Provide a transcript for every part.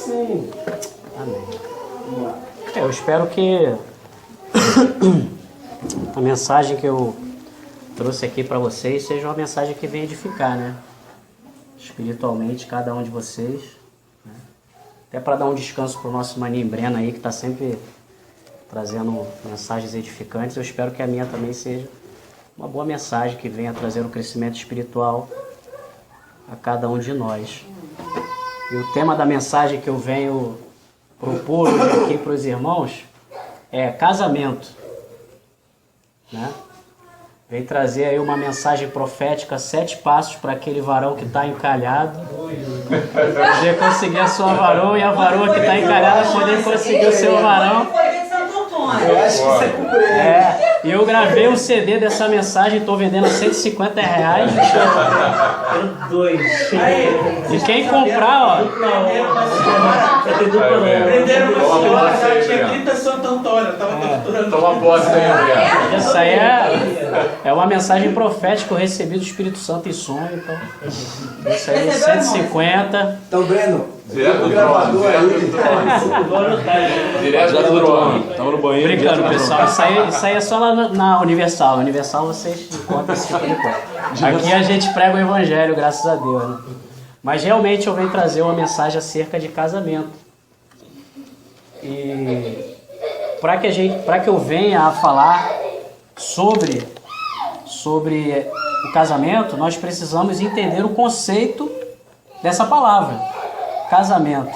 sim. Amém. Eu espero que a mensagem que eu trouxe aqui para vocês seja uma mensagem que venha edificar, né? Espiritualmente, cada um de vocês. Né? Até para dar um descanso para o nosso maninho Breno aí, que está sempre trazendo mensagens edificantes. Eu espero que a minha também seja uma boa mensagem que venha trazer um crescimento espiritual a cada um de nós. E o tema da mensagem que eu venho propor hoje aqui para os irmãos é casamento, né? Vem trazer aí uma mensagem profética, 7 passos para aquele varão que está encalhado poder conseguir a sua varoa, e a varoa que está encalhada poder conseguir o seu varão. Eu acho que isso é cumprir. E eu gravei um CD dessa mensagem, estou vendendo a R$150. Dois. E quem comprar, ó. Prenderam uma senhora, tinha 30 Santo Antônio, estava torturando. Toma posse aí, André. Isso aí é uma mensagem profética que eu recebi do Espírito Santo em sonho. Então, isso aí é 150. Então, Breno, Direto o do gravador aí. Direto do drone. Tava no banheiro. Brincando, pessoal. Isso aí é só lá na Universal. Na Universal vocês encontram esse tipo de coisa. Aqui a gente prega o Evangelho, graças a Deus. Né? Mas realmente eu venho trazer uma mensagem acerca de casamento. E para que eu venha a falar sobre o casamento, nós precisamos entender o conceito dessa palavra, casamento.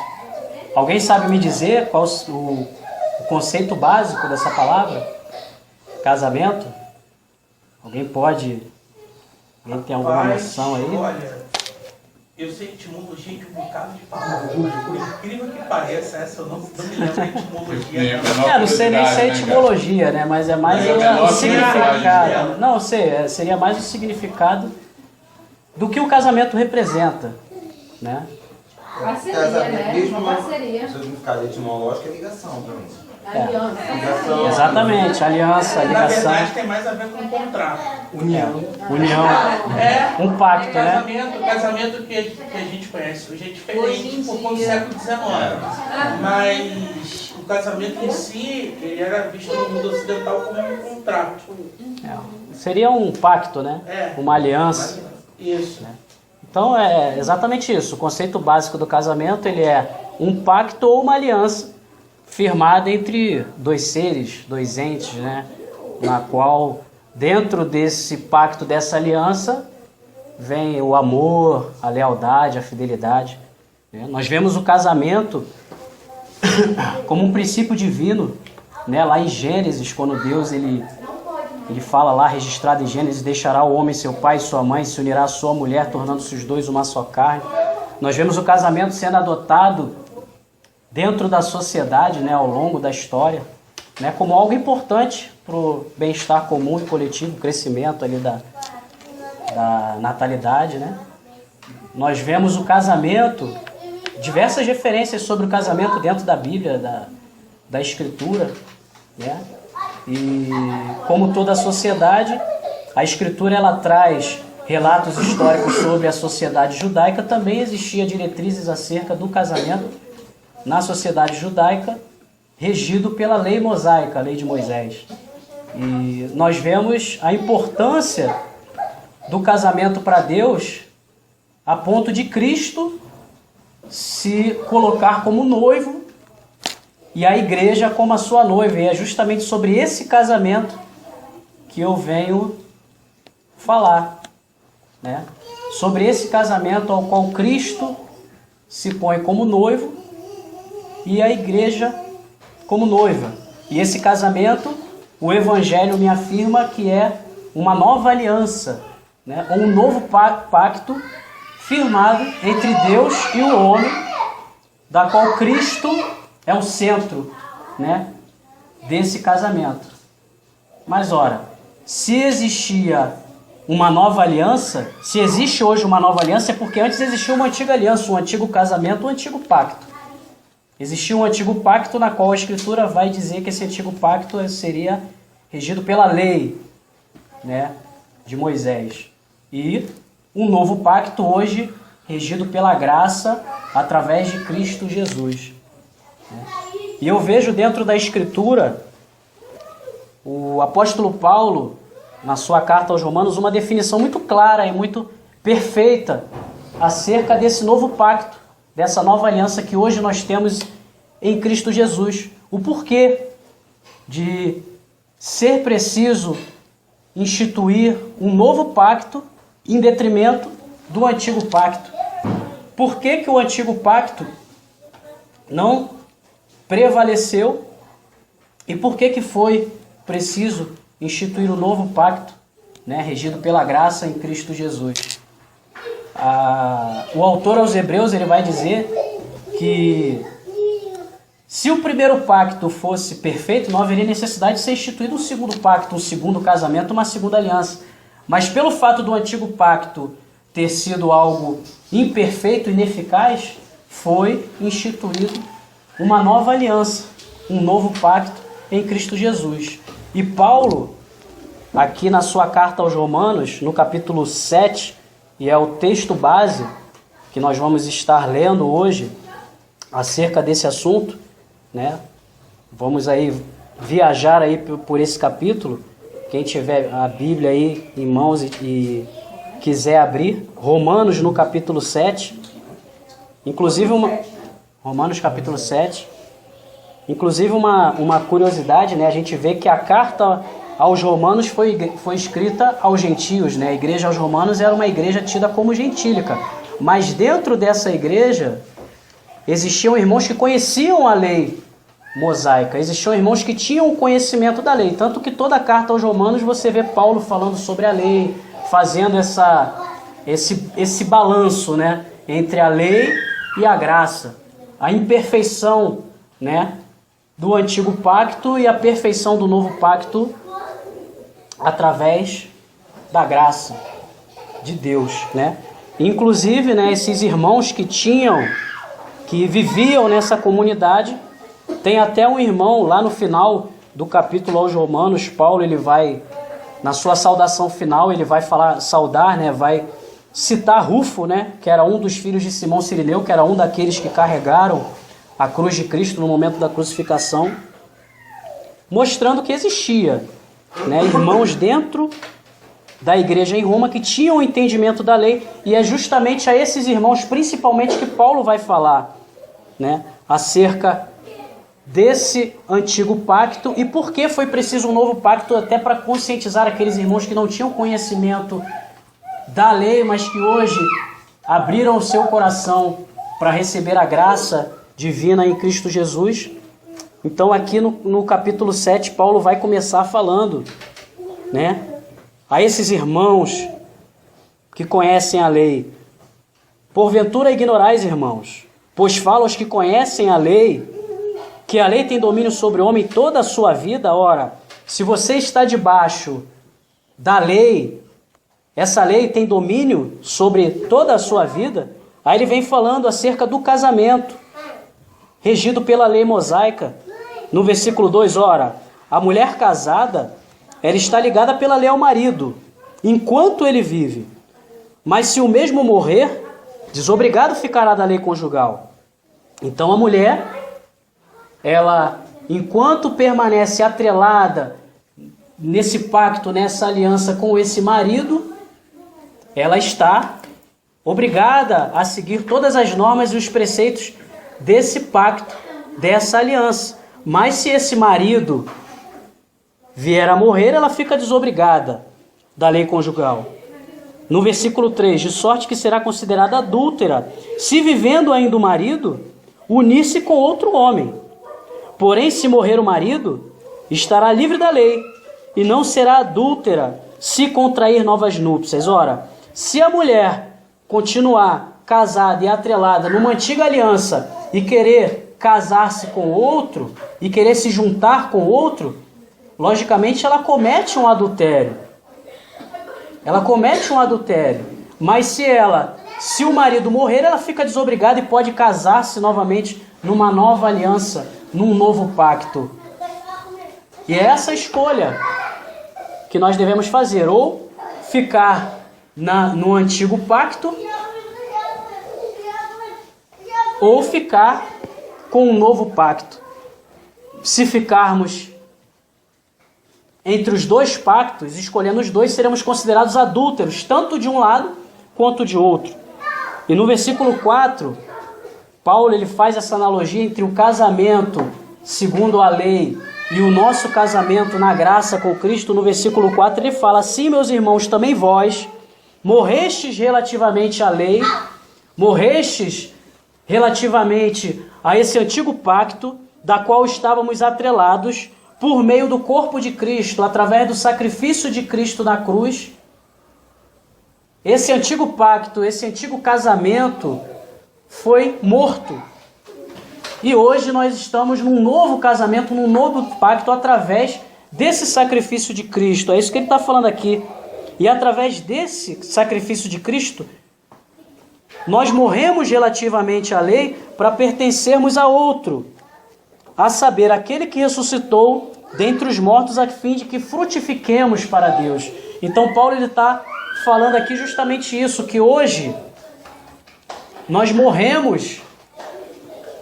Alguém sabe me dizer qual o conceito básico dessa palavra? Casamento? Alguém tem alguma noção aí? Olha, eu sei etimologia de um bocado de palavras. Por incrível que pareça, essa eu não me lembro da etimologia. Não sei nem se é etimologia, né? Mas é mais o significado. Não, eu sei, seria mais o significado do que o casamento representa, né? Parceria, né? Mesmo Uma parceria. o significado etimológico é ligação também. Aliança. Exatamente, aliança, Na ligação, verdade, tem mais a ver com contrato. união, um pacto, né? Casamento que a gente conhece hoje é Hoje diferente em por conta do dia. século XIX. Mas o casamento em si, ele era visto no mundo ocidental como um contrato. Seria um pacto, né? Uma aliança. Isso. Então é exatamente isso. O conceito básico do casamento, ele é um pacto ou uma aliança firmada entre dois seres, dois entes, né? Na qual, dentro desse pacto, dessa aliança, vem o amor, a lealdade, a fidelidade. Né? Nós vemos o casamento como um princípio divino, né? Lá em Gênesis, quando Deus ele fala lá, registrado em Gênesis, deixará o homem seu pai e sua mãe, se unirá à sua mulher, tornando-se os dois uma só carne. Nós vemos o casamento sendo adotado dentro da sociedade, né, ao longo da história, né, como algo importante para o bem-estar comum e coletivo, o crescimento ali da natalidade, né? Nós vemos o casamento, diversas referências sobre o casamento dentro da Bíblia, da Escritura, né? E como toda a sociedade, a Escritura ela traz relatos históricos sobre a sociedade judaica. Também existia diretrizes acerca do casamento na sociedade judaica, regido pela lei mosaica, a lei de Moisés. E nós vemos a importância do casamento para Deus a ponto de Cristo se colocar como noivo e a igreja como a sua noiva. E é justamente sobre esse casamento que eu venho falar, né? Sobre esse casamento ao qual Cristo se põe como noivo e a igreja como noiva. E esse casamento, o Evangelho me afirma que é uma nova aliança, né? Um novo pacto firmado entre Deus e o homem, da qual Cristo é o centro, né, desse casamento. Mas ora, se existia uma nova aliança, se existe hoje uma nova aliança, é porque antes existia uma antiga aliança, um antigo casamento, um antigo pacto. Existia um antigo pacto na qual a Escritura vai dizer que esse antigo pacto seria regido pela lei, né, de Moisés. E um novo pacto hoje regido pela graça através de Cristo Jesus. E eu vejo dentro da Escritura, o apóstolo Paulo, na sua carta aos Romanos, uma definição muito clara e muito perfeita acerca desse novo pacto, dessa nova aliança que hoje nós temos em Cristo Jesus. O porquê de ser preciso instituir um novo pacto em detrimento do antigo pacto. Por que que o antigo pacto não prevaleceu e por que que foi preciso instituir um novo pacto, né, regido pela graça em Cristo Jesus? O autor aos Hebreus ele vai dizer que se o primeiro pacto fosse perfeito, não haveria necessidade de ser instituído um segundo pacto, um segundo casamento, uma segunda aliança. Mas pelo fato do antigo pacto ter sido algo imperfeito, ineficaz, foi instituído uma nova aliança, um novo pacto em Cristo Jesus. E Paulo, aqui na sua carta aos Romanos, no capítulo 7, e é o texto base que nós vamos estar lendo hoje acerca desse assunto, né? Vamos aí viajar aí por esse capítulo. Quem tiver a Bíblia aí em mãos e quiser abrir, Romanos no capítulo 7, inclusive Romanos capítulo 7, inclusive uma curiosidade, né? A gente vê que a carta aos Romanos foi escrita aos gentios, né? A igreja aos Romanos era uma igreja tida como gentílica, mas dentro dessa igreja existiam irmãos que conheciam a lei mosaica, existiam irmãos que tinham conhecimento da lei, tanto que toda a carta aos Romanos você vê Paulo falando sobre a lei, fazendo esse balanço, né, entre a lei e a graça, a imperfeição, né, do antigo pacto e a perfeição do novo pacto através da graça de Deus, né? Inclusive, né, esses irmãos que viviam nessa comunidade, tem até um irmão lá no final do capítulo aos Romanos, Paulo, ele vai, na sua saudação final, ele vai saudar, né, vai citar Rufo, né, que era um dos filhos de Simão Cirineu, que era um daqueles que carregaram a cruz de Cristo no momento da crucificação, mostrando que existia, né, irmãos dentro da igreja em Roma que tinham o entendimento da lei, e é justamente a esses irmãos, principalmente, que Paulo vai falar, né, acerca desse antigo pacto e por que foi preciso um novo pacto, até para conscientizar aqueles irmãos que não tinham conhecimento da lei, mas que hoje abriram o seu coração para receber a graça divina em Cristo Jesus. Então aqui no capítulo 7, Paulo vai começar falando, né, a esses irmãos que conhecem a lei: porventura ignorais, irmãos, pois falo aos que conhecem a lei, que a lei tem domínio sobre o homem toda a sua vida. Ora, se você está debaixo da lei, essa lei tem domínio sobre toda a sua vida. Aí ele vem falando acerca do casamento, regido pela lei mosaica. No versículo 2, ora, a mulher casada, ela está ligada pela lei ao marido, enquanto ele vive. Mas se o mesmo morrer, desobrigado ficará da lei conjugal. Então a mulher, ela, enquanto permanece atrelada nesse pacto, nessa aliança com esse marido, ela está obrigada a seguir todas as normas e os preceitos desse pacto, dessa aliança. Mas se esse marido vier a morrer, ela fica desobrigada da lei conjugal. No versículo 3, de sorte que será considerada adúltera, se vivendo ainda o marido, unir-se com outro homem. Porém, se morrer o marido, estará livre da lei, e não será adúltera se contrair novas núpcias. Ora, se a mulher continuar casada e atrelada numa antiga aliança e querer casar-se com outro, e querer se juntar com outro, logicamente ela comete um adultério. Ela comete um adultério. Mas se o marido morrer, ela fica desobrigada e pode casar-se novamente numa nova aliança, num novo pacto. E é essa escolha que nós devemos fazer: ou ficar no antigo pacto, ou ficar com um novo pacto. Se ficarmos entre os dois pactos, escolhendo os dois, seremos considerados adúlteros, tanto de um lado quanto de outro. E no versículo 4, Paulo ele faz essa analogia entre o casamento segundo a lei e o nosso casamento na graça com Cristo. No versículo 4 ele fala: assim, meus irmãos, também vós morrestes relativamente à lei, morrestes relativamente a esse antigo pacto, da qual estávamos atrelados por meio do corpo de Cristo, através do sacrifício de Cristo na cruz. Esse antigo pacto, esse antigo casamento foi morto. E hoje nós estamos num novo casamento, num novo pacto, através desse sacrifício de Cristo. É isso que ele está falando aqui. E através desse sacrifício de Cristo, nós morremos relativamente à lei para pertencermos a outro, a saber, aquele que ressuscitou dentre os mortos, a fim de que frutifiquemos para Deus. Então Paulo está falando aqui justamente isso, que hoje nós morremos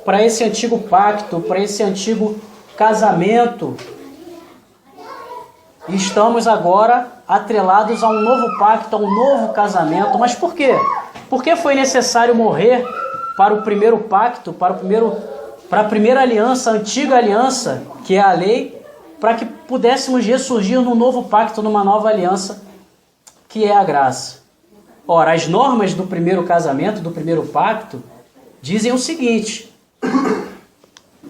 para esse antigo pacto, para esse antigo casamento, e estamos agora atrelados a um novo pacto, a um novo casamento. Mas por quê? Por que foi necessário morrer para o primeiro pacto, para a primeira aliança, a antiga aliança, que é a lei, para que pudéssemos ressurgir num novo pacto, numa nova aliança, que é a graça? Ora, as normas do primeiro casamento, do primeiro pacto, dizem o seguinte: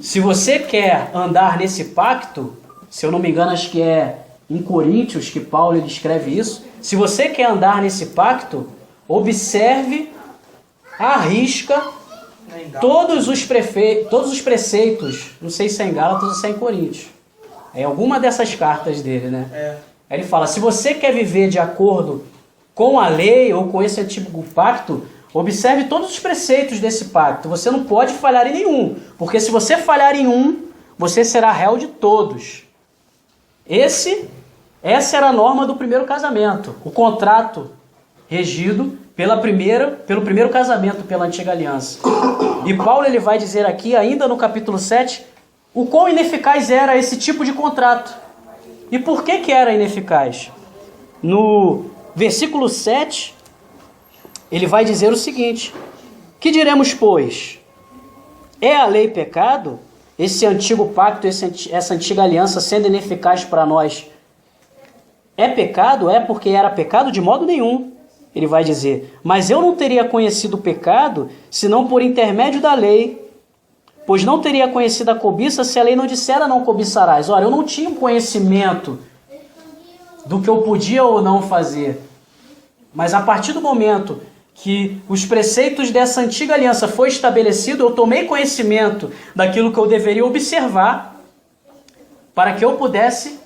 se você quer andar nesse pacto, se eu não me engano, acho que é em Coríntios que Paulo ele escreve isso, se você quer andar nesse pacto, observe à risca todos os preceitos, não sei se é em Gálatas ou se é em Coríntios, é alguma dessas cartas dele, né? Aí ele fala: se você quer viver de acordo com a lei ou com esse antigo pacto, observe todos os preceitos desse pacto. Você não pode falhar em nenhum, porque se você falhar em um, você será réu de todos. Essa era a norma do primeiro casamento, o contrato regido pelo primeiro casamento, pela antiga aliança. E Paulo ele vai dizer aqui, ainda no capítulo 7, o quão ineficaz era esse tipo de contrato. E por que era ineficaz? No versículo 7, ele vai dizer o seguinte: que diremos, pois? É a lei pecado? Esse antigo pacto, essa antiga aliança sendo ineficaz para nós, é pecado? É porque era pecado? De modo nenhum. Ele vai dizer: mas eu não teria conhecido o pecado, senão por intermédio da lei, pois não teria conhecido a cobiça se a lei não dissera não cobiçarás. Ora, eu não tinha conhecimento do que eu podia ou não fazer, mas a partir do momento que os preceitos dessa antiga aliança foi estabelecido, eu tomei conhecimento daquilo que eu deveria observar para que eu pudesse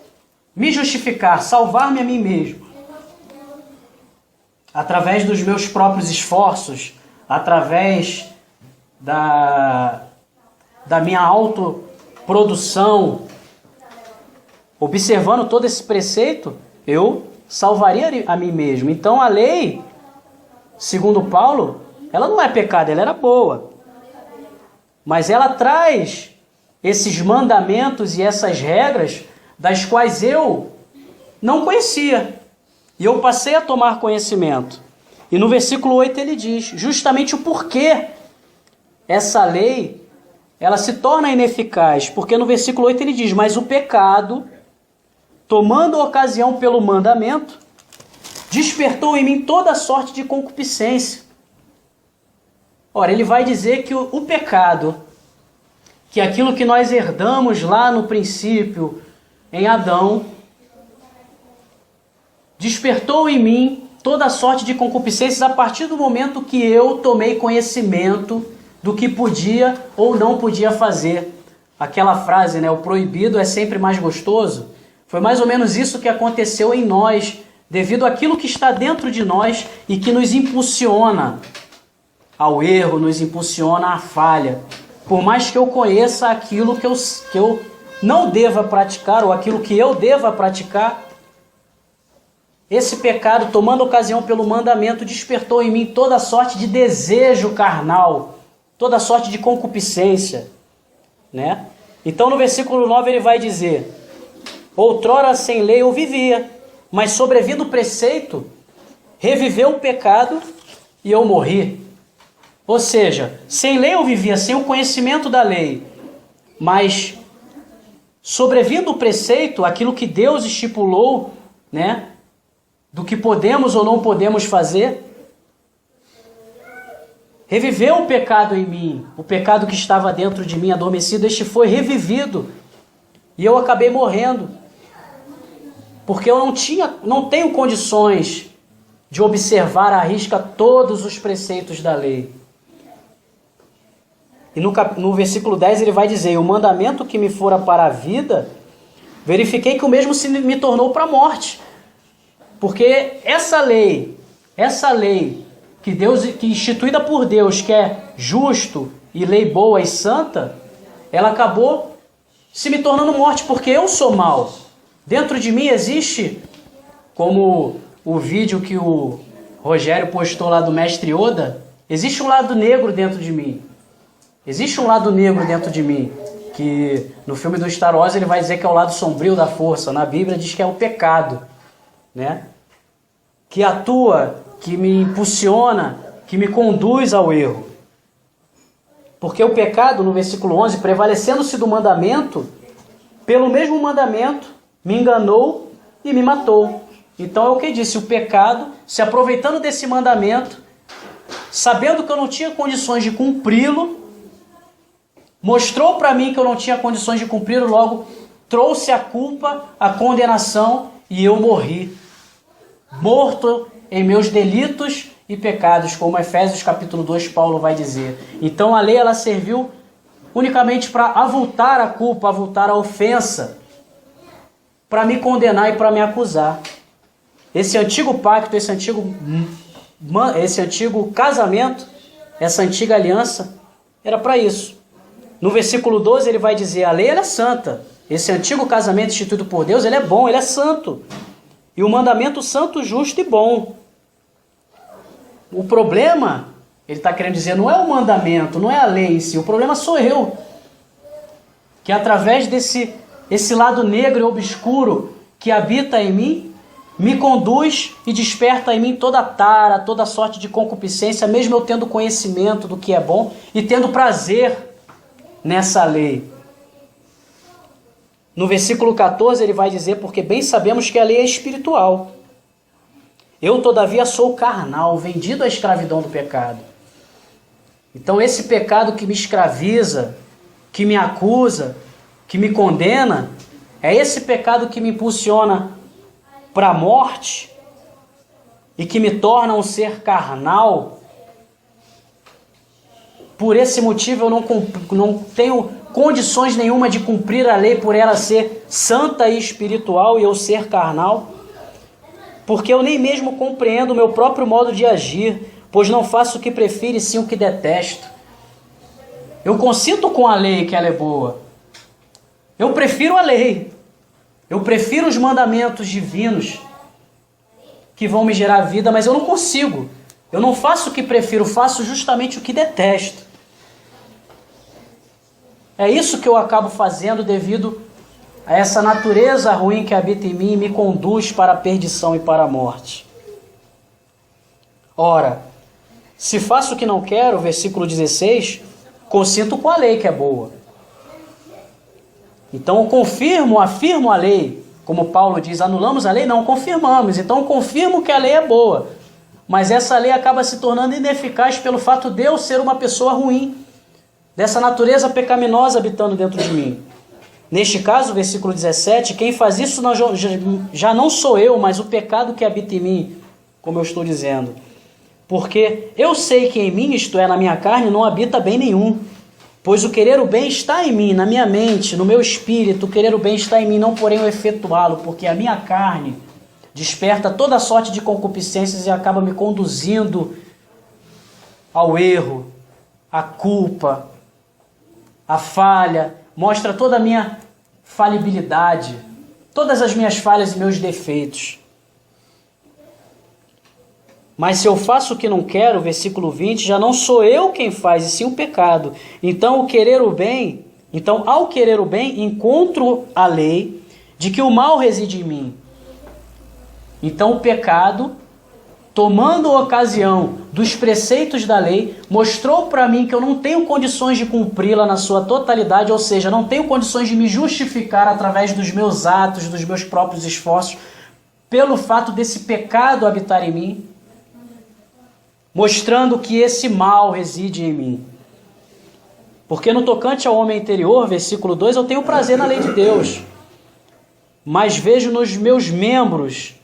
me justificar, salvar-me a mim mesmo, através dos meus próprios esforços, através da minha autoprodução. Observando todo esse preceito, eu salvaria a mim mesmo. Então a lei, segundo Paulo, ela não é pecado, ela era boa. Mas ela traz esses mandamentos e essas regras das quais eu não conhecia. E eu passei a tomar conhecimento. E no versículo 8 ele diz justamente o porquê essa lei ela se torna ineficaz. Porque no versículo 8 ele diz: mas o pecado, tomando ocasião pelo mandamento, despertou em mim toda sorte de concupiscência. Ora, ele vai dizer que o pecado, que aquilo que nós herdamos lá no princípio, em Adão, despertou em mim toda sorte de concupiscências a partir do momento que eu tomei conhecimento do que podia ou não podia fazer. Aquela frase, né? O proibido é sempre mais gostoso. Foi mais ou menos isso que aconteceu em nós, devido àquilo que está dentro de nós e que nos impulsiona ao erro, nos impulsiona à falha. Por mais que eu conheça aquilo que eu não deva praticar ou aquilo que eu deva praticar, esse pecado, tomando ocasião pelo mandamento, despertou em mim toda sorte de desejo carnal. toda sorte de concupiscência, né? Então no versículo 9 ele vai dizer: outrora sem lei eu vivia, mas sobrevindo o preceito, reviveu o pecado e eu morri. Ou seja, sem lei eu vivia, sem o conhecimento da lei, mas sobrevindo o preceito, aquilo que Deus estipulou, né, do que podemos ou não podemos fazer, reviveu o pecado em mim, o pecado que estava dentro de mim adormecido, este foi revivido e eu acabei morrendo, porque eu não tenho condições de observar à risca todos os preceitos da lei. E no versículo 10 ele vai dizer: o mandamento que me fora para a vida, verifiquei que o mesmo se me tornou para a morte. Porque essa lei que instituída por Deus, que é justo e lei boa e santa, ela acabou se me tornando morte, porque eu sou mau. Dentro de mim existe, como o vídeo que o Rogério postou lá do Mestre Yoda, existe um lado negro dentro de mim. Existe um lado negro dentro de mim, que no filme do Star Wars ele vai dizer que é o lado sombrio da força. Na Bíblia diz que é o pecado, né? Que atua, que me impulsiona, que me conduz ao erro. Porque o pecado, no versículo 11, prevalecendo-se do mandamento, pelo mesmo mandamento, me enganou e me matou. Então é o que disse, o pecado, se aproveitando desse mandamento, sabendo que eu não tinha condições de cumpri-lo, mostrou para mim que eu não tinha condições de cumpri-lo, logo trouxe a culpa, a condenação, e eu morri. Morto em meus delitos e pecados, como Efésios capítulo 2 Paulo vai dizer. Então a lei ela serviu unicamente para avultar a culpa, avultar a ofensa, para me condenar e para me acusar. Esse antigo pacto, esse antigo casamento, essa antiga aliança, era para isso. No versículo 12 ele vai dizer: a lei ela é santa. Esse antigo casamento instituído por Deus, ele é bom, ele é santo. E o mandamento santo, justo e bom. O problema, ele está querendo dizer, não é o mandamento, não é a lei em si. O problema sou eu. Que através esse lado negro e obscuro que habita em mim, me conduz e desperta em mim toda a tara, toda sorte de concupiscência, mesmo eu tendo conhecimento do que é bom e tendo prazer nessa lei. No versículo 14 ele vai dizer: porque bem sabemos que a lei é espiritual. Eu todavia sou carnal, vendido à escravidão do pecado. Então esse pecado que me escraviza, que me acusa, que me condena, é esse pecado que me impulsiona para a morte e que me torna um ser carnal. Por esse motivo eu não tenho condições nenhuma de cumprir a lei, por ela ser santa e espiritual e eu ser carnal, porque eu nem mesmo compreendo o meu próprio modo de agir, pois não faço o que prefiro e sim o que detesto. Eu consinto com a lei que ela é boa. Eu prefiro a lei. Eu prefiro os mandamentos divinos que vão me gerar vida, mas eu não consigo. Eu não faço o que prefiro, faço justamente o que detesto. É isso que eu acabo fazendo devido a essa natureza ruim que habita em mim e me conduz para a perdição e para a morte. Ora, se faço o que não quero, versículo 16, consinto com a lei que é boa. Então eu afirmo a lei, como Paulo diz, anulamos a lei? Não, confirmamos. Então eu confirmo que a lei é boa, mas essa lei acaba se tornando ineficaz pelo fato de eu ser uma pessoa ruim, dessa natureza pecaminosa habitando dentro de mim. Neste caso, versículo 17, quem faz isso já não sou eu, mas o pecado que habita em mim, como eu estou dizendo. Porque eu sei que em mim, isto é, na minha carne, não habita bem nenhum. Pois o querer o bem está em mim, na minha mente, no meu espírito, o querer o bem está em mim, não porém o efetuá-lo, porque a minha carne desperta toda sorte de concupiscências e acaba me conduzindo ao erro, à culpa, à falha, mostra toda a minha falibilidade, todas as minhas falhas e meus defeitos. Mas se eu faço o que não quero, versículo 20, já não sou eu quem faz, e sim o pecado. Então, ao querer o bem, encontro a lei de que o mal reside em mim. Então, o pecado, tomando ocasião dos preceitos da lei, mostrou para mim que eu não tenho condições de cumpri-la na sua totalidade, ou seja, não tenho condições de me justificar através dos meus atos, dos meus próprios esforços, pelo fato desse pecado habitar em mim, mostrando que esse mal reside em mim. Porque no tocante ao homem interior, versículo 2, eu tenho prazer na lei de Deus, mas vejo nos meus membros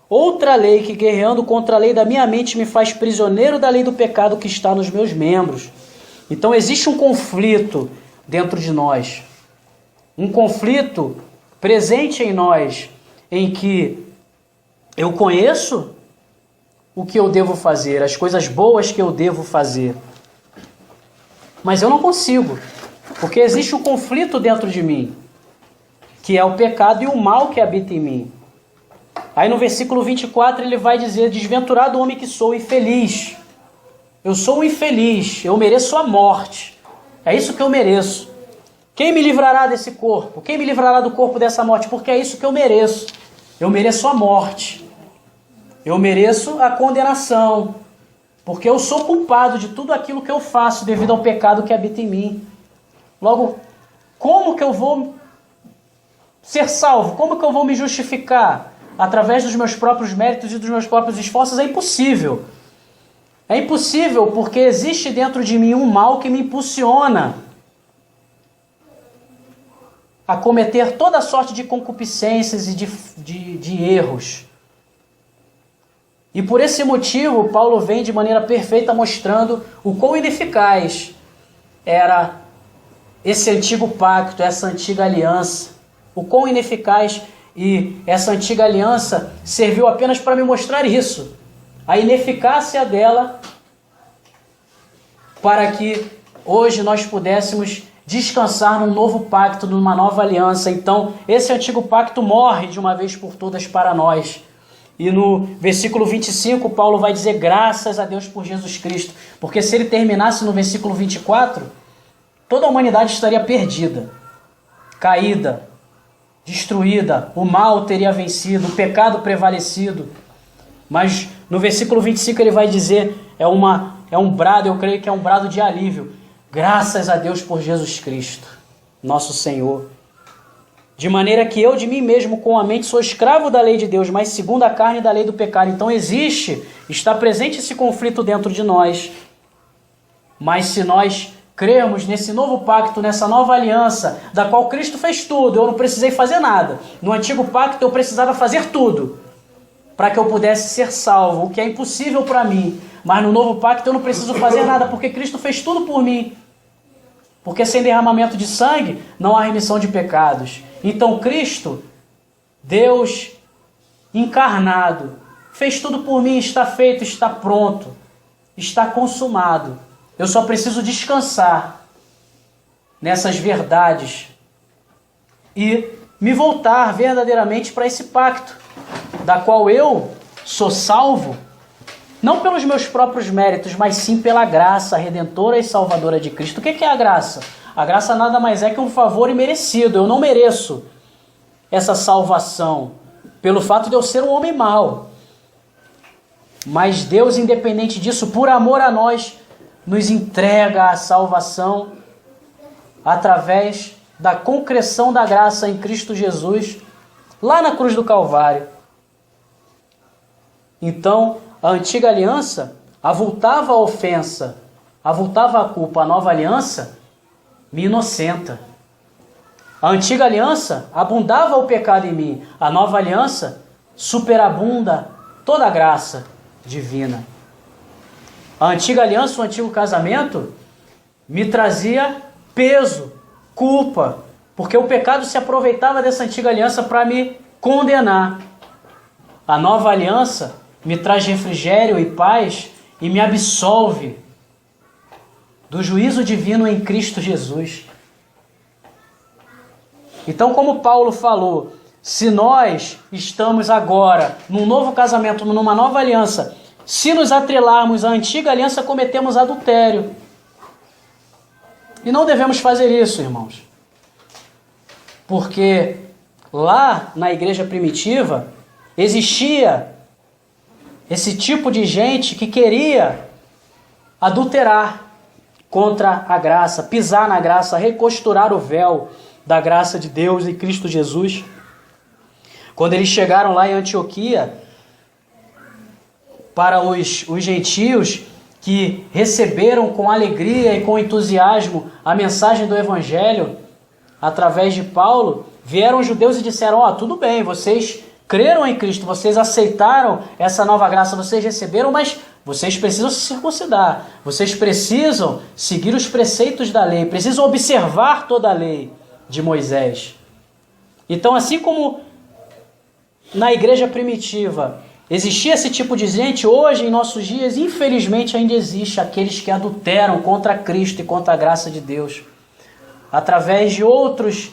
outra lei que, guerreando contra a lei da minha mente, me faz prisioneiro da lei do pecado que está nos meus membros. Então existe um conflito dentro de nós, um conflito presente em nós, em que eu conheço o que eu devo fazer, as coisas boas que eu devo fazer, mas eu não consigo, porque existe um conflito dentro de mim, que é o pecado e o mal que habita em mim. Aí no versículo 24 ele vai dizer: desventurado homem que sou, infeliz. Eu sou um infeliz, eu mereço a morte. É isso que eu mereço. Quem me livrará desse corpo? Quem me livrará do corpo dessa morte? Porque é isso que eu mereço. Eu mereço a morte. Eu mereço a condenação. Porque eu sou culpado de tudo aquilo que eu faço devido ao pecado que habita em mim. Logo, como que eu vou ser salvo? Como que eu vou me justificar? Através dos meus próprios méritos e dos meus próprios esforços? É impossível. É impossível porque existe dentro de mim um mal que me impulsiona a cometer toda sorte de concupiscências e de erros. E por esse motivo, Paulo vem de maneira perfeita mostrando o quão ineficaz era esse antigo pacto, essa antiga aliança. O quão ineficaz, e essa antiga aliança serviu apenas para me mostrar isso. A ineficácia dela, para que hoje nós pudéssemos descansar num novo pacto, numa nova aliança. Então, esse antigo pacto morre de uma vez por todas para nós. E no versículo 25, Paulo vai dizer graças a Deus por Jesus Cristo. Porque se ele terminasse no versículo 24, toda a humanidade estaria perdida, caída, destruída, o mal teria vencido, o pecado prevalecido. Mas no versículo 25 ele vai dizer, é um brado, eu creio que é um brado de alívio. Graças a Deus por Jesus Cristo, nosso Senhor. De maneira que eu de mim mesmo com a mente sou escravo da lei de Deus, mas segundo a carne da lei do pecado. Então está presente esse conflito dentro de nós. Mas se nós crermos nesse novo pacto, nessa nova aliança, da qual Cristo fez tudo, eu não precisei fazer nada. No antigo pacto eu precisava fazer tudo para que eu pudesse ser salvo, o que é impossível para mim. Mas no novo pacto eu não preciso fazer nada, porque Cristo fez tudo por mim. Porque sem derramamento de sangue não há remissão de pecados. Então Cristo, Deus encarnado, fez tudo por mim, está feito, está pronto, está consumado. Eu só preciso descansar nessas verdades e me voltar verdadeiramente para esse pacto, da qual eu sou salvo, não pelos meus próprios méritos, mas sim pela graça redentora e salvadora de Cristo. O que é a graça? A graça nada mais é que um favor imerecido. Eu não mereço essa salvação pelo fato de eu ser um homem mau. Mas Deus, independente disso, por amor a nós, nos entrega a salvação através da concreção da graça em Cristo Jesus, lá na cruz do Calvário. Então, a antiga aliança avultava a ofensa, avultava a culpa. A nova aliança me inocenta. A antiga aliança abundava o pecado em mim. A nova aliança superabunda toda a graça divina. A antiga aliança, o antigo casamento, me trazia peso, culpa, porque o pecado se aproveitava dessa antiga aliança para me condenar. A nova aliança me traz refrigério e paz e me absolve do juízo divino em Cristo Jesus. Então, como Paulo falou, se nós estamos agora num novo casamento, numa nova aliança, se nos atrelarmos à antiga aliança, cometemos adultério. E não devemos fazer isso, irmãos. Porque lá na igreja primitiva existia esse tipo de gente que queria adulterar contra a graça, pisar na graça, recosturar o véu da graça de Deus em Cristo Jesus. Quando eles chegaram lá em Antioquia, para os gentios que receberam com alegria e com entusiasmo a mensagem do Evangelho, através de Paulo, vieram os judeus e disseram: ó, tudo bem, vocês creram em Cristo, vocês aceitaram essa nova graça, vocês receberam, mas vocês precisam se circuncidar, vocês precisam seguir os preceitos da lei, precisam observar toda a lei de Moisés. Então, assim como na igreja primitiva existia esse tipo de gente, hoje em nossos dias, infelizmente, ainda existe aqueles que adulteram contra Cristo e contra a graça de Deus, através de outras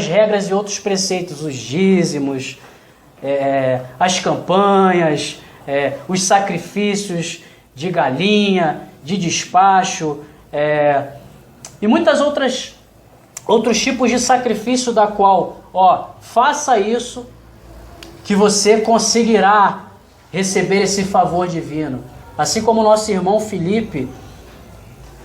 regras e outros preceitos, os dízimos, as campanhas, os sacrifícios de galinha, de despacho, e muitas outros tipos de sacrifício, da qual, faça isso que você conseguirá receber esse favor divino. Assim como o nosso irmão Felipe,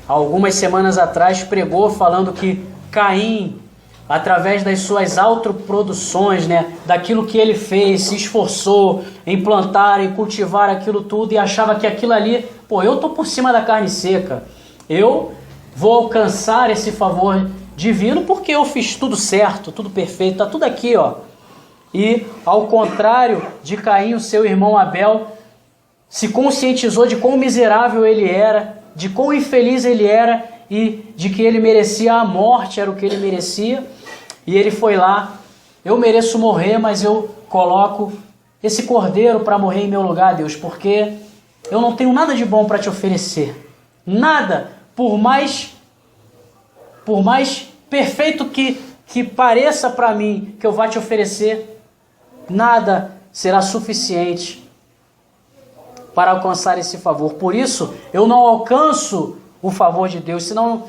algumas semanas atrás, pregou falando que Caim, através das suas autoproduções, daquilo que ele fez, se esforçou em plantar e cultivar aquilo tudo e achava que aquilo ali, eu estou por cima da carne seca, eu vou alcançar esse favor divino porque eu fiz tudo certo, tudo perfeito, está tudo aqui, E, ao contrário de Caim, o seu irmão Abel se conscientizou de quão miserável ele era, de quão infeliz ele era e de que ele merecia a morte, era o que ele merecia. E ele foi lá: eu mereço morrer, mas eu coloco esse cordeiro para morrer em meu lugar, Deus, porque eu não tenho nada de bom para te oferecer. Nada, por mais perfeito que pareça para mim que eu vá te oferecer, nada será suficiente para alcançar esse favor. Por isso, eu não alcanço o favor de Deus, senão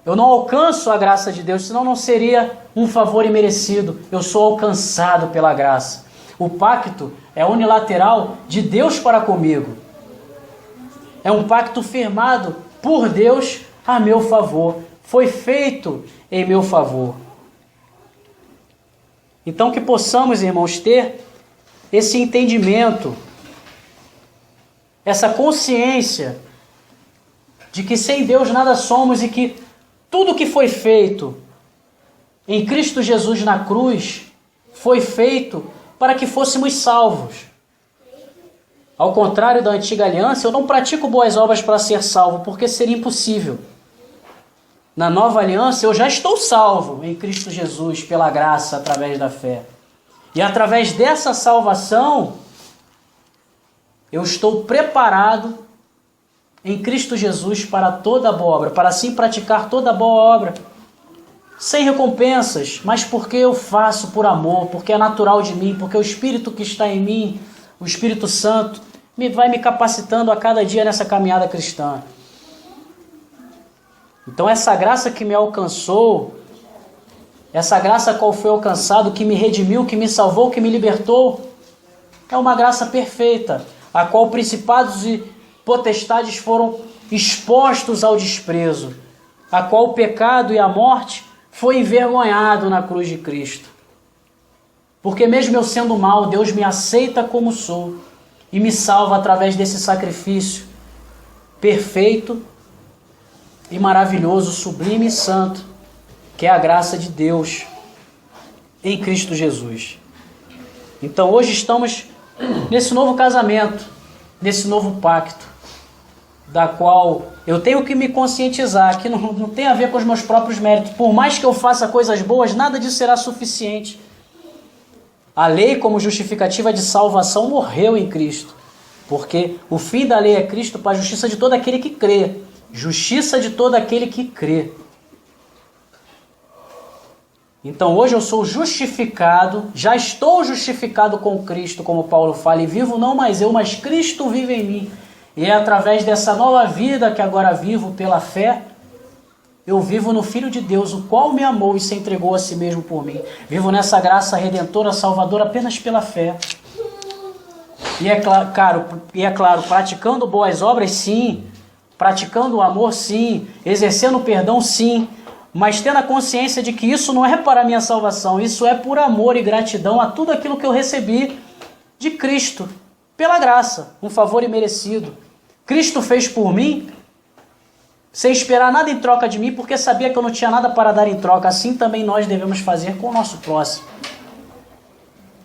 eu não alcanço a graça de Deus, senão não seria um favor imerecido. Eu sou alcançado pela graça. O pacto é unilateral de Deus para comigo. É um pacto firmado por Deus a meu favor. Foi feito em meu favor. Então que possamos, irmãos, ter esse entendimento, essa consciência de que sem Deus nada somos e que tudo que foi feito em Cristo Jesus na cruz foi feito para que fôssemos salvos. Ao contrário da antiga aliança, eu não pratico boas obras para ser salvo, porque seria impossível. Na nova aliança, eu já estou salvo em Cristo Jesus pela graça, através da fé. E através dessa salvação, eu estou preparado em Cristo Jesus para toda boa obra, para assim praticar toda boa obra, sem recompensas, mas porque eu faço por amor, porque é natural de mim, porque o Espírito que está em mim, o Espírito Santo, vai me capacitando a cada dia nessa caminhada cristã. Então essa graça que me alcançou, essa graça qual foi alcançado, que me redimiu, que me salvou, que me libertou, é uma graça perfeita, a qual principados e potestades foram expostos ao desprezo, a qual o pecado e a morte foi envergonhado na cruz de Cristo. Porque mesmo eu sendo mau, Deus me aceita como sou e me salva através desse sacrifício perfeito e maravilhoso, sublime e santo, que é a graça de Deus em Cristo Jesus. Então hoje estamos nesse novo casamento, nesse novo pacto, da qual eu tenho que me conscientizar que não tem a ver com os meus próprios méritos. Por mais que eu faça coisas boas, nada disso será suficiente. A lei, como justificativa de salvação, morreu em Cristo, porque o fim da lei é Cristo para a justiça de todo aquele que crê. Justiça de todo aquele que crê. Então hoje eu sou justificado, já estou justificado com Cristo, como Paulo fala, e vivo não mais eu, mas Cristo vive em mim. E é através dessa nova vida que agora vivo pela fé, eu vivo no Filho de Deus, o qual me amou e se entregou a si mesmo por mim. Vivo nessa graça redentora, salvadora, apenas pela fé. E é claro, praticando boas obras, sim. Praticando o amor, sim. Exercendo o perdão, sim. Mas tendo a consciência de que isso não é para a minha salvação. Isso é por amor e gratidão a tudo aquilo que eu recebi de Cristo. Pela graça, um favor imerecido. Cristo fez por mim, sem esperar nada em troca de mim, porque sabia que eu não tinha nada para dar em troca. Assim também nós devemos fazer com o nosso próximo.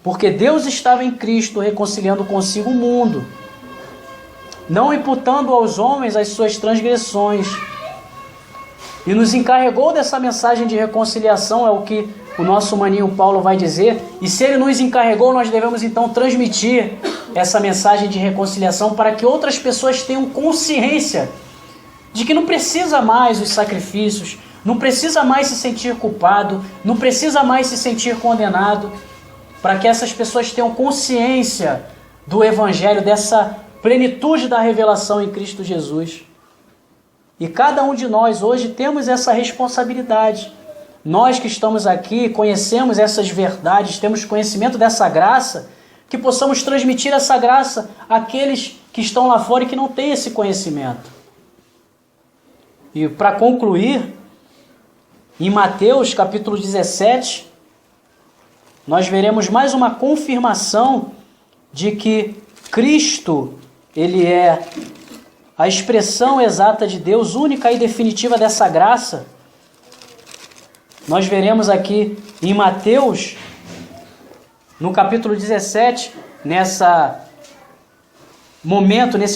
Porque Deus estava em Cristo reconciliando consigo o mundo, não imputando aos homens as suas transgressões. E nos encarregou dessa mensagem de reconciliação, é o que o nosso maninho Paulo vai dizer. E se ele nos encarregou, nós devemos então transmitir essa mensagem de reconciliação para que outras pessoas tenham consciência de que não precisa mais os sacrifícios, não precisa mais se sentir culpado, não precisa mais se sentir condenado, para que essas pessoas tenham consciência do Evangelho, dessa plenitude da revelação em Cristo Jesus. E cada um de nós hoje temos essa responsabilidade. Nós que estamos aqui, conhecemos essas verdades, temos conhecimento dessa graça, que possamos transmitir essa graça àqueles que estão lá fora e que não têm esse conhecimento. E para concluir, em Mateus capítulo 17, nós veremos mais uma confirmação de que Cristo, ele é a expressão exata de Deus, única e definitiva dessa graça. Nós veremos aqui em Mateus, no capítulo 17, nesse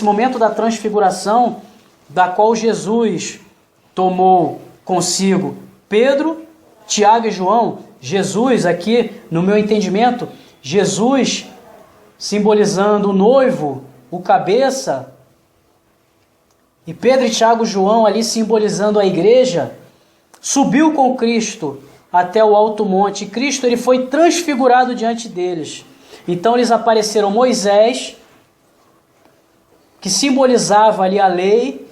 momento da transfiguração, da qual Jesus tomou consigo Pedro, Tiago e João. Jesus, aqui no meu entendimento, Jesus simbolizando o noivo, o cabeça, e Pedro e Tiago e João ali simbolizando a igreja, subiu com Cristo até o alto monte. E Cristo, ele foi transfigurado diante deles. Então eles apareceram Moisés, que simbolizava ali a lei,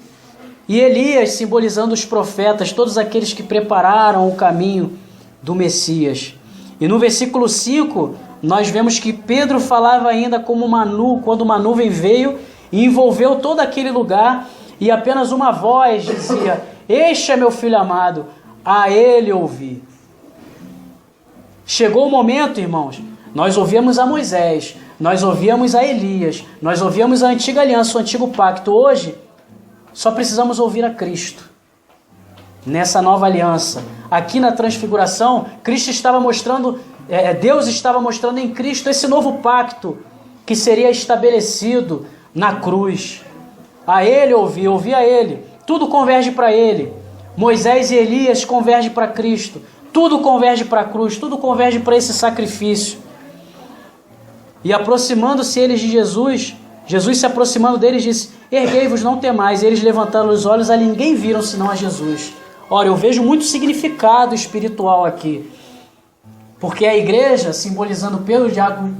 e Elias simbolizando os profetas, todos aqueles que prepararam o caminho do Messias. E no versículo 5, nós vemos que Pedro falava ainda como quando uma nuvem veio e envolveu todo aquele lugar, e apenas uma voz dizia: "Este é meu filho amado, a ele ouvi." Chegou o momento, irmãos, nós ouvimos a Moisés, nós ouvimos a Elias, nós ouvimos a antiga aliança, o antigo pacto. Hoje, só precisamos ouvir a Cristo. Nessa nova aliança, aqui na transfiguração, Cristo estava mostrando, Deus estava mostrando em Cristo esse novo pacto que seria estabelecido na cruz. A ele ouvi a ele, tudo converge para ele. Moisés e Elias convergem para Cristo, tudo converge para a cruz, tudo converge para esse sacrifício. E aproximando-se eles de Jesus, Jesus se aproximando deles disse: "Erguei-vos, não temais." E eles levantaram os olhos, a ninguém viram senão a Jesus. Ora, eu vejo muito significado espiritual aqui. Porque a igreja, simbolizando Pedro,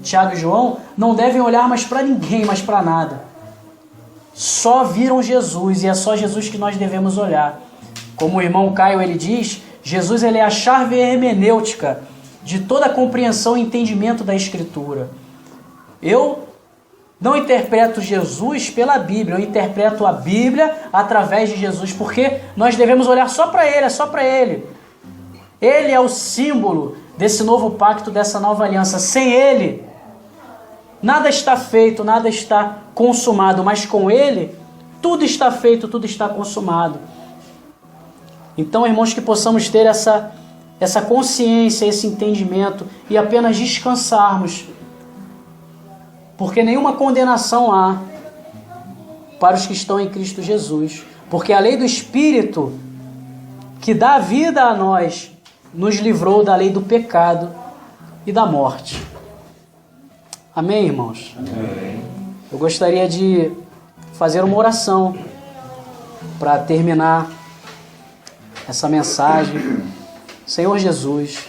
Tiago e João, não devem olhar mais para ninguém, mais para nada. Só viram Jesus, e é só Jesus que nós devemos olhar. Como o irmão Caio ele diz, Jesus ele é a chave hermenêutica de toda a compreensão e entendimento da Escritura. Eu não interpreto Jesus pela Bíblia, eu interpreto a Bíblia através de Jesus, porque nós devemos olhar só para Ele, é só para Ele. Ele é o símbolo desse novo pacto, dessa nova aliança. Sem Ele, nada está feito, nada está consumado, mas com Ele, tudo está feito, tudo está consumado. Então, irmãos, que possamos ter essa consciência, esse entendimento e apenas descansarmos, porque nenhuma condenação há para os que estão em Cristo Jesus, porque a lei do Espírito que dá vida a nós nos livrou da lei do pecado e da morte. Amém, irmãos? Amém. Eu gostaria de fazer uma oração para terminar essa mensagem. Senhor Jesus,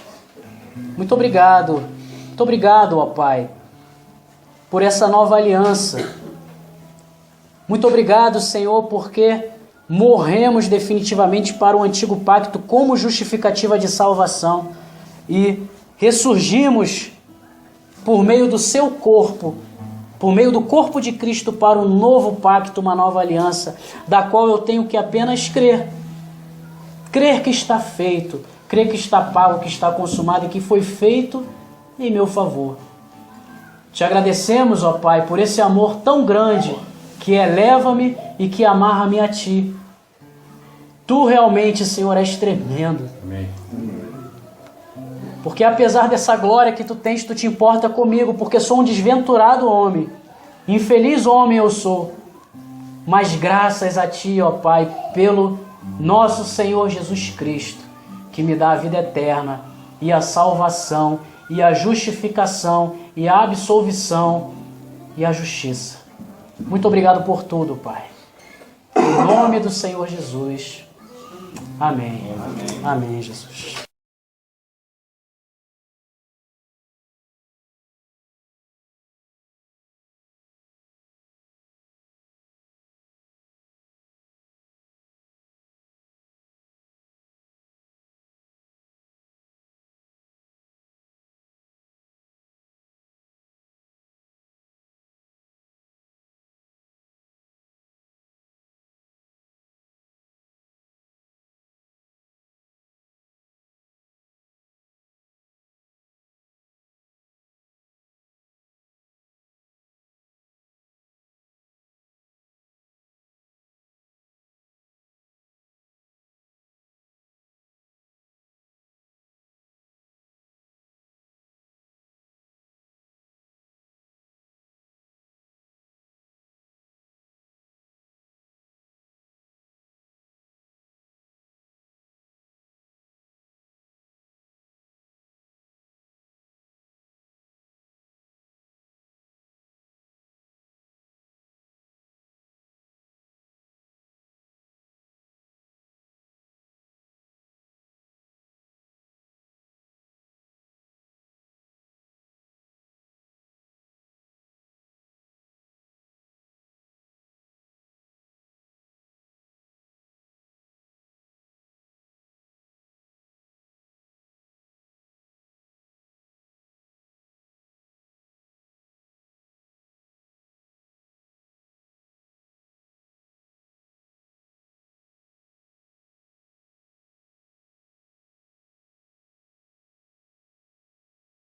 Muito obrigado. Muito obrigado, ó Pai, por essa nova aliança. Muito obrigado, Senhor, porque morremos definitivamente para o antigo pacto como justificativa de salvação e ressurgimos por meio do seu corpo, por meio do corpo de Cristo para um novo pacto, uma nova aliança, da qual eu tenho que apenas crer. Crer que está feito, crer que está pago, que está consumado e que foi feito em meu favor. Te agradecemos, ó Pai, por esse amor tão grande que eleva-me e que amarra-me a Ti. Tu realmente, Senhor, és tremendo. Amém. Porque apesar dessa glória que Tu tens, Tu te importa comigo, porque sou um desventurado homem. Infeliz homem eu sou. Mas graças a Ti, ó Pai, pelo nosso Senhor Jesus Cristo, que me dá a vida eterna e a salvação e a justificação e a absolvição e a justiça. Muito obrigado por tudo, Pai. Em nome do Senhor Jesus. Amém. Amém, Jesus.